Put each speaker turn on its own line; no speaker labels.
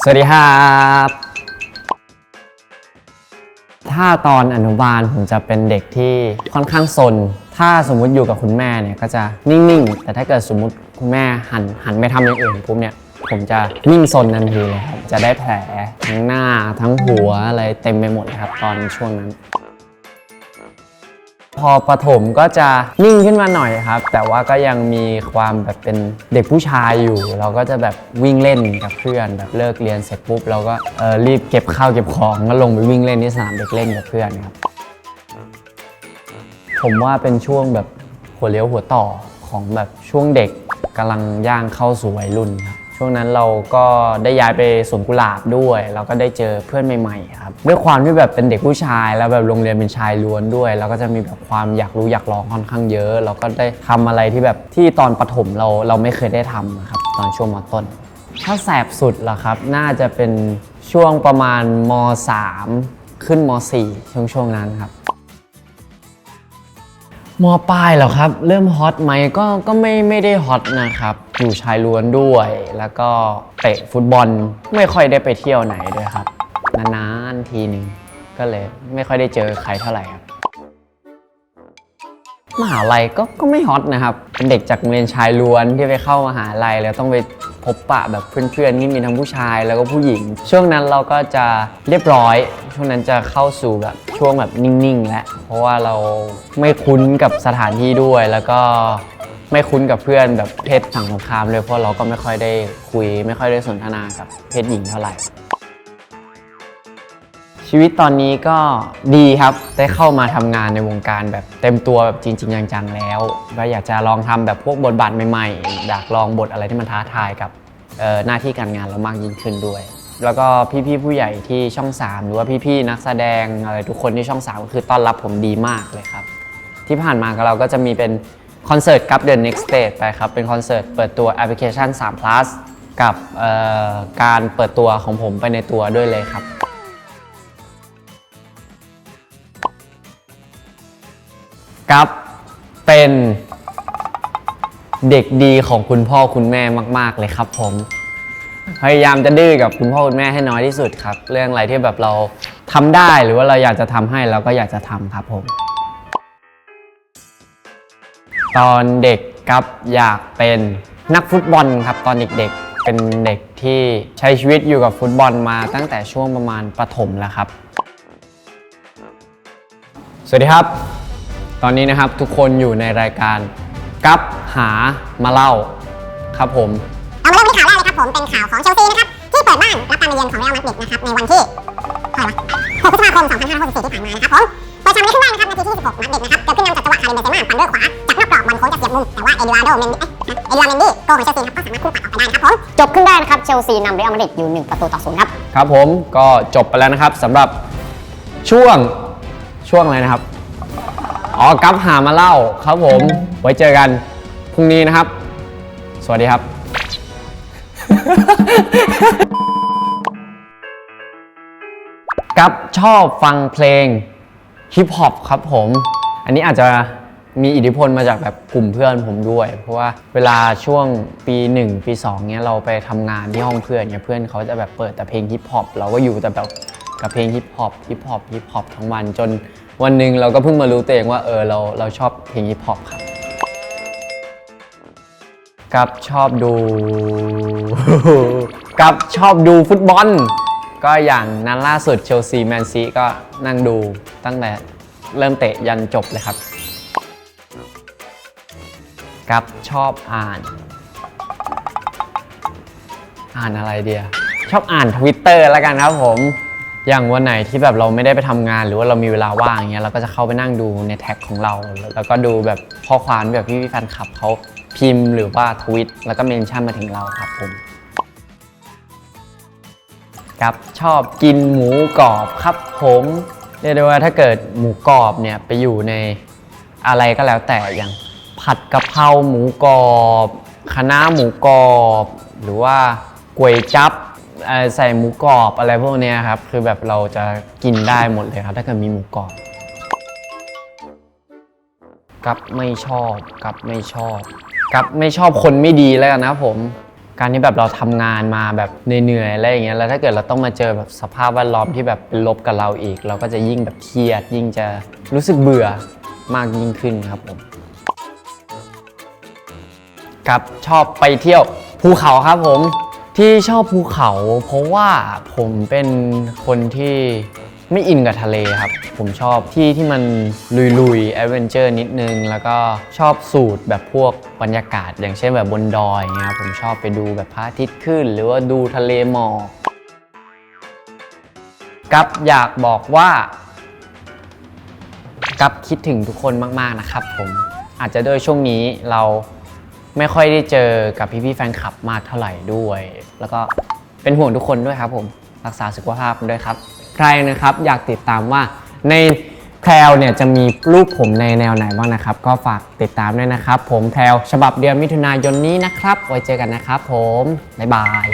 สวัสดีครับถ้าตอนอนุบาลผมจะเป็นเด็กที่ค่อนข้างซนถ้าสมมุติอยู่กับคุณแม่เนี่ยก็จะนิ่งๆแต่ถ้าเกิดสมมุติคุณแม่หันไปทำอย่างอื่นปุ๊บเนี่ยผมจะนิ่งซนทันทีเลยครับจะได้แผลทั้งหน้าทั้งหัวอะไรเต็มไปหมดเลยครับตอนช่วงนั้นพอประถมก็จะนิ่งขึ้นมาหน่อยครับแต่ว่าก็ยังมีความแบบเป็นเด็กผู้ชายอยู่เราก็จะแบบวิ่งเล่นกับเพื่อนแบบเลิกเรียนเสร็จปุ๊บเราก็รีบเก็บข้าวเก็บของก็ลงไปวิ่งเล่นที่สนามเด็กเล่นกับเพื่อนครับผมว่าเป็นช่วงแบบหัวเลี้ยวหัวต่อของแบบช่วงเด็กกำลังย่างเข้าสู่วัยรุ่นครับช่วงนั้นเราก็ได้ย้ายไปสวนกุหลาบด้วยเราก็ได้เจอเพื่อนใหม่ๆครับด้วยความที่แบบเป็นเด็กผู้ชายแล้วแบบโรงเรียนเป็นชายล้วนด้วยเราก็จะมีแบบความอยากรู้อยากลองค่อนข้างเยอะเราก็ได้ทำอะไรที่แบบที่ตอนประถมเราไม่เคยได้ทำครับตอนช่วงม.ต้นถ้าแสบสุดล่ะครับน่าจะเป็นช่วงประมาณม.3 ขึ้นม.4 ช่วงนั้นครับม.ปลายเหรอครับเริ่มฮอตไหมก็ไม่ได้ฮอตนะครับอยู่ชายล้วนด้วยแล้วก็เตะฟุตบอลไม่ค่อยได้ไปเที่ยวไหนด้วยครับนานๆทีนึงก็เลยไม่ค่อยได้เจอใครเท่าไหร่ครับมหาลัยก็ไม่ฮอตนะครับเป็นเด็กจากโรงเรียนชายล้วนที่ไปเข้ามหาลัยแล้วต้องไปพบปะแบบเพื่อนๆที่มีทั้งผู้ชายแล้วก็ผู้หญิงช่วงนั้นเราก็จะเรียบร้อยช่วงนั้นจะเข้าสู่แบบช่วงแบบนิ่งๆแล้วเพราะว่าเราไม่คุ้นกับสถานที่ด้วยแล้วก็ไม่คุ้นกับเพื่อนแบบเพศฝั่งตรงข้ามเลยเพราะเราก็ไม่ค่อยได้คุยไม่ค่อยได้สนทนากับเพศหญิงเท่าไหร่ชีวิตตอนนี้ก็ดีครับได้เข้ามาทำงานในวงการแบบเต็มตัวแบบจริงๆจังๆแล้วก็อยากจะลองทำแบบพวกบทบาทใหม่ๆอยากลองบทอะไรที่มันท้าทายกับหน้าที่การงานเรามากยิ่งขึ้นด้วยแล้วก็พี่ๆผู้ใหญ่ที่ช่อง3หรือว่าพี่ๆนักแสดงอะไรทุกคนที่ช่อง3ก็คือต้อนรับผมดีมากเลยครับที่ผ่านมาเราก็จะมีเป็นคอนเสิร์ตกับ The Next Stage ไปครับเป็นคอนเสิร์ตเปิดตัวแอปพลิเคชัน3 plus กับการเปิดตัวของผมไปในตัวด้วยเลยครับกับเป็นเด็กดีของคุณพ่อคุณแม่มากๆเลยครับผมพยายามจะดื้อกับคุณพ่อคุณแม่ให้น้อยที่สุดครับเรื่องอะไรที่แบบเราทำได้หรือว่าเราอยากจะทำให้เราก็อยากจะทำครับผมตอนเด็กกับอยากเป็นนักฟุตบอลครับตอนเด็กๆเป็นเด็กที่ใช้ชีวิตอยู่กับฟุตบอลมาตั้งแต่ช่วงประมาณประถมแล้วครับสวัสดีครับตอนนี้นะครับทุกคนอยู่ในรายการกับหามาเล่าครับผม
เรามาเริ่มที่ข่าวแรกเลยครับผมเป็นข่าวของเชลซีนะครับที่เปิดบ้านรับการมาเยือนของเรอัลมาดริดนะครับในวันที่6 พฤษภาคม 2564 ที่ผ่านมานะครับผมเปิดฉากนี้ขึ้นได้นะครับนาทีที่ 26 มาดริดนะครับเกิดขึ้นนำจากจังหวะคาริมเบนเซม่าปั่นด้วยขวาจากนอกกรอบบอลโค้งจะเสียบมุมแต่ว่าเอลิวาร์เมนดี้โกของเชลซีครับก็สามารถพุ่งปัดออกไปได้นะครับผมจบขึ้นได้นะครับเชลซีนำเรอัลมาดริดอยู่1-0ครับ
ครับผมก็จบไปแล้วนะครับสำหรับช่วงอะไรนะครับกับหามาเล่าครับผมไว้เจอกันพรุ่งนี้นะครับสวัสดีครับกับชอบฟังเพลงฮิปฮอปครับผมอันนี้อาจจะมีอิทธิพลมาจากแบบกลุ่มเพื่อนผมด้วยเพราะว่าเวลาช่วงปี1ปี2เนี้ยเราไปทำงานที่ห้องเพื่อนเนี่ยเพื่อนเขาจะแบบเปิดแต่เพลงฮิปฮอปเราก็อยู่แต่แบบกับเพลงฮิปฮอปทั้งวันจนวันหนึ่งเราก็เพิ่งมารู้ตัวเองว่าเราชอบเพลงฮิปฮอปครับกับชอบดูฟุตบอลก็อย่างนั้นล่าสุดเชลซีแมนซีก็นั่งดูตั้งแต่เริ่มเตะยันจบเลยครับกับชอบอ่านอะไรเดียชอบอ่าน Twitter แล้วกันครับผมอย่างวันไหนที่แบบเราไม่ได้ไปทำงานหรือว่าเรามีเวลาว่างอย่างเงี้ยเราก็จะเข้าไปนั่งดูในแท็กของเราแล้วก็ดูแบบข้อความแบบพี่แฟนคลับเขาพิมพ์หรือว่าทวิตแล้วก็เมนชั่นมาถึงเราครับผมกับชอบกินหมูกรอบครับผมเรียกได้ว่าถ้าเกิดหมูกรอบเนี่ยไปอยู่ในอะไรก็แล้วแต่อย่างผัดกะเพราหมูกรอบคะน้าหมูกรอบหรือว่าก๋วยจั๊บใส่หมูกรอบอะไรพวกนี้ครับคือแบบเราจะกินได้หมดเลยครับถ้าเกิดมีหมูกรอบกับไม่ชอบคนไม่ดีแล้วกันนะผม การที่แบบเราทำงานมาแบบเหนื่อยๆอะไรอย่างเงี้ยแล้วถ้าเกิดเราต้องมาเจอแบบสภาพแวดล้อมที่แบบเป็นลบกับเราอีก เราก็จะยิ่งแบบเครียดยิ่งจะรู้สึกเบื่อมากยิ่งขึ้นครับผมครับชอบไปเที่ยวภูเขาครับผมที่ชอบภูเขาเพราะว่าผมเป็นคนที่ไม่อินกับทะเลครับผมชอบที่ที่มันลุยๆแอดเวนเจอร์นิดนึงแล้วก็ชอบสูตรแบบพวกบรรยากาศอย่างเช่นแบบบนดอยอย่างเงี้ยครับผมชอบไปดูแบบพระอาทิตย์ขึ้นหรือว่าดูทะเลหมอกกับอยากบอกว่ากับคิดถึงทุกคนมากๆนะครับผมอาจจะด้วยช่วงนี้เราไม่ค่อยได้เจอกับพี่ๆแฟนคลับมากเท่าไหร่ด้วย แล้วก็เป็นห่วงทุกคนด้วยครับผมรักษาสุขภาพด้วยครับใครนะครับอยากติดตามว่าในแพรวเนี่ยจะมีรูปผมในแนวไหนบ้างนะครับก็ฝากติดตามด้วยนะครับผมแพรวฉบับเดือนมิถุนายนนี้นะครับไว้เจอกันนะครับผมบ๊ายบาย